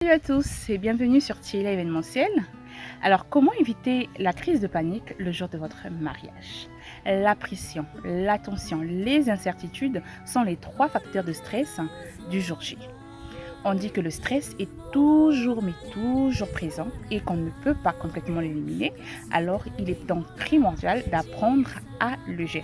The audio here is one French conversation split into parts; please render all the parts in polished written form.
Salut à tous et bienvenue sur Tila événementiel. Alors, comment éviter la crise de panique le jour de votre mariage? La pression, la tension, les incertitudes sont les 3 facteurs de stress du jour J. On dit que le stress est toujours, mais toujours présent et qu'on ne peut pas complètement l'éliminer, alors il est donc primordial d'apprendre à le gérer.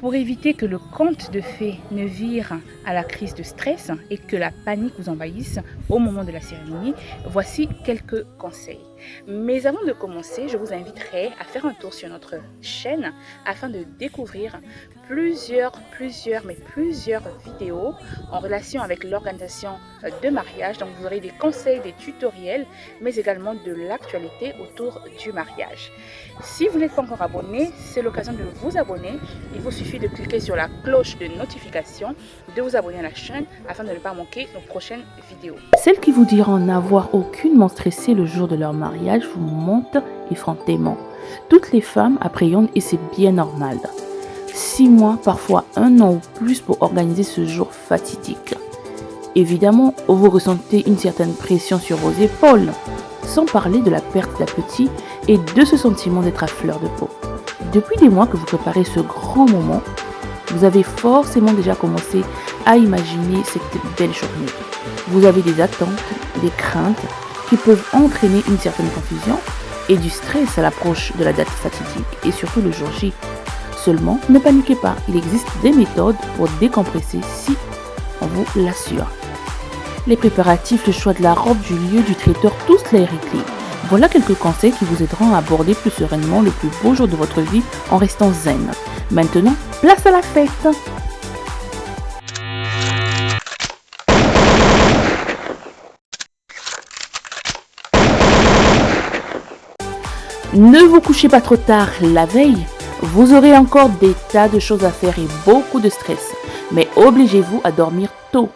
Pour éviter que le conte de fées ne vire à la crise de stress et que la panique vous envahisse au moment de la cérémonie, voici quelques conseils. Mais avant de commencer, je vous inviterai à faire un tour sur notre chaîne afin de découvrir plusieurs vidéos en relation avec l'organisation de mariage. Donc vous aurez des conseils, des tutoriels, mais également de l'actualité autour du mariage. Si vous n'êtes pas encore abonné, c'est l'occasion de vous abonner. Il vous suffit de cliquer sur la cloche de notification, de vous abonner à la chaîne afin de ne pas manquer nos prochaines vidéos. Celles qui vous diront n'avoir aucunement stressé le jour de leur mariage vous mentent effrontément. Toutes les femmes appréhendent et c'est bien normal. 6 mois, parfois 1 an ou plus pour organiser ce jour fatidique. Évidemment, vous ressentez une certaine pression sur vos épaules, sans parler de la perte d'appétit et de ce sentiment d'être à fleur de peau. Depuis des mois que vous préparez ce grand moment, vous avez forcément déjà commencé à imaginer cette belle journée. Vous avez des attentes, des craintes qui peuvent entraîner une certaine confusion et du stress à l'approche de la date fatidique et surtout le jour J. Seulement, ne paniquez pas, il existe des méthodes pour décompresser si on vous l'assure. Les préparatifs, le choix de la robe, du lieu, du traiteur, tout cela est réglé. Voilà quelques conseils qui vous aideront à aborder plus sereinement le plus beau jour de votre vie en restant zen. Maintenant, place à la fête! Ne vous couchez pas trop tard la veille. Vous aurez encore des tas de choses à faire et beaucoup de stress. Mais obligez-vous à dormir tôt,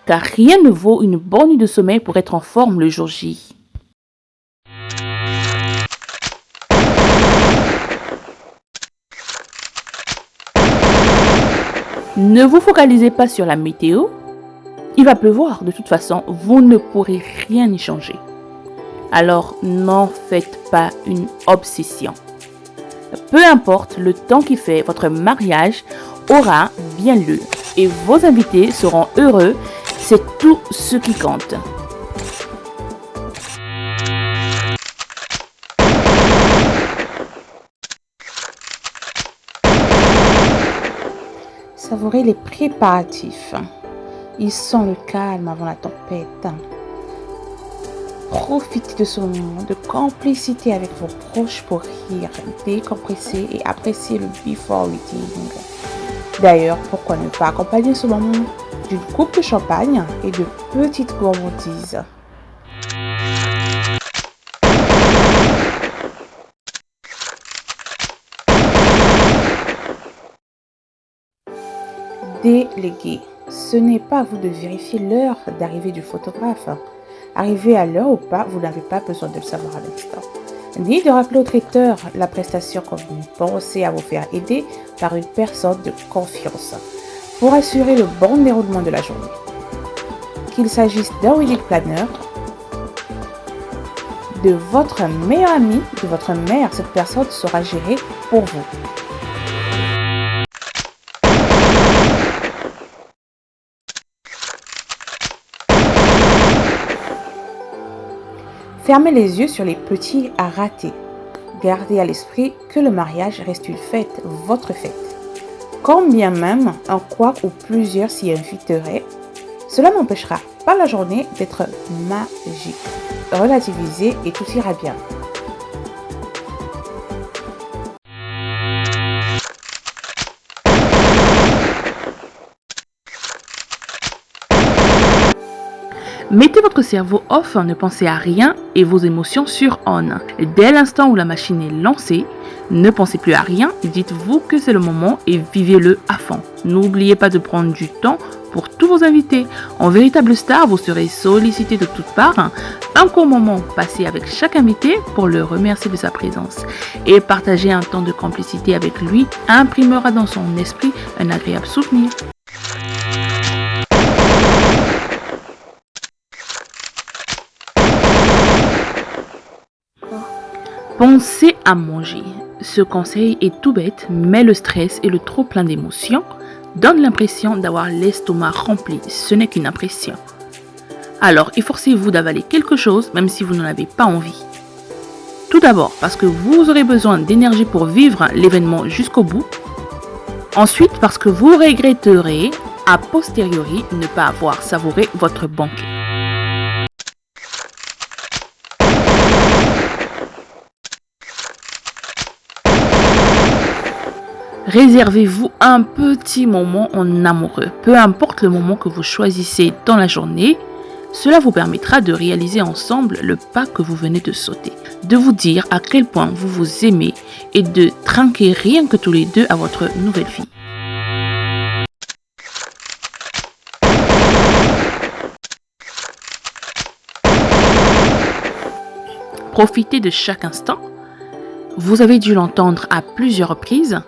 car rien ne vaut une bonne nuit de sommeil pour être en forme le jour J. Ne vous focalisez pas sur la météo. Il va pleuvoir, de toute façon, vous ne pourrez rien y changer. Alors n'en faites pas une obsession. Peu importe le temps qui fait, votre mariage aura bien lieu et vos invités seront heureux, c'est tout ce qui compte. Savourez les préparatifs. Ils sont le calme avant la tempête. Profitez de ce moment de complicité avec vos proches pour rire, décompresser et apprécier le before meeting. D'ailleurs, pourquoi ne pas accompagner ce moment d'une coupe de champagne et de petites gourmandises. Déléguer. Ce n'est pas à vous de vérifier l'heure d'arrivée du photographe. Arrivé à l'heure ou pas, vous n'avez pas besoin de le savoir à l'instant. Ni de rappeler au traiteur la prestation convenue. Pensez à vous faire aider par une personne de confiance pour assurer le bon déroulement de la journée. Qu'il s'agisse d'un wedding planner, de votre meilleur ami, de votre mère, cette personne sera gérée pour vous. Fermez les yeux sur les petits à rater. Gardez à l'esprit que le mariage reste une fête, votre fête. Quand bien même un couac ou plusieurs s'y inviteraient, cela n'empêchera pas la journée d'être magique. Relativisez et tout ira bien. Mettez votre cerveau off, ne pensez à rien et vos émotions sur on. Dès l'instant où la machine est lancée, ne pensez plus à rien, dites-vous que c'est le moment et vivez-le à fond. N'oubliez pas de prendre du temps pour tous vos invités. En véritable star, vous serez sollicité de toutes parts. Un court moment passé avec chaque invité pour le remercier de sa présence et partager un temps de complicité avec lui imprimera dans son esprit un agréable souvenir. Pensez à manger. Ce conseil est tout bête, mais le stress et le trop plein d'émotions donnent l'impression d'avoir l'estomac rempli. Ce n'est qu'une impression. Alors, efforcez-vous d'avaler quelque chose même si vous n'en avez pas envie. Tout d'abord parce que vous aurez besoin d'énergie pour vivre l'événement jusqu'au bout. Ensuite parce que vous regretterez a posteriori ne pas avoir savouré votre banquet. Réservez-vous un petit moment en amoureux. Peu importe le moment que vous choisissez dans la journée, cela vous permettra de réaliser ensemble le pas que vous venez de sauter, de vous dire à quel point vous vous aimez et de trinquer rien que tous les deux à votre nouvelle vie. Profitez de chaque instant. Vous avez dû l'entendre à plusieurs reprises,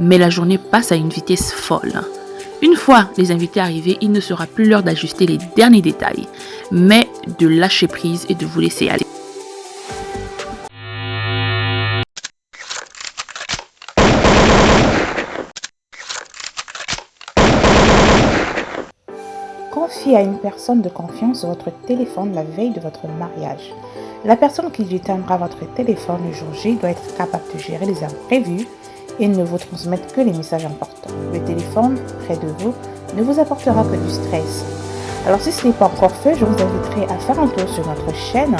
mais la journée passe à une vitesse folle. Une fois les invités arrivés, il ne sera plus l'heure d'ajuster les derniers détails, mais de lâcher prise et de vous laisser aller. Confiez à une personne de confiance votre téléphone la veille de votre mariage. La personne qui éteindra votre téléphone le jour J doit être capable de gérer les imprévus et ne vous transmettre que les messages importants. Le téléphone près de vous ne vous apportera que du stress. Alors si ce n'est pas encore fait, je vous inviterai à faire un tour sur notre chaîne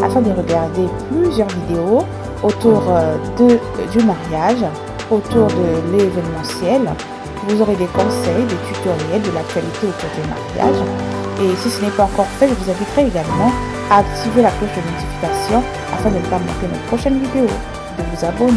afin de regarder plusieurs vidéos autour du mariage, autour de l'événementiel. Vous aurez des conseils, des tutoriels, de l'actualité autour du mariage. Et si ce n'est pas encore fait, je vous inviterai également à activer la cloche de notification afin de ne pas manquer nos prochaines vidéos, de vous abonner.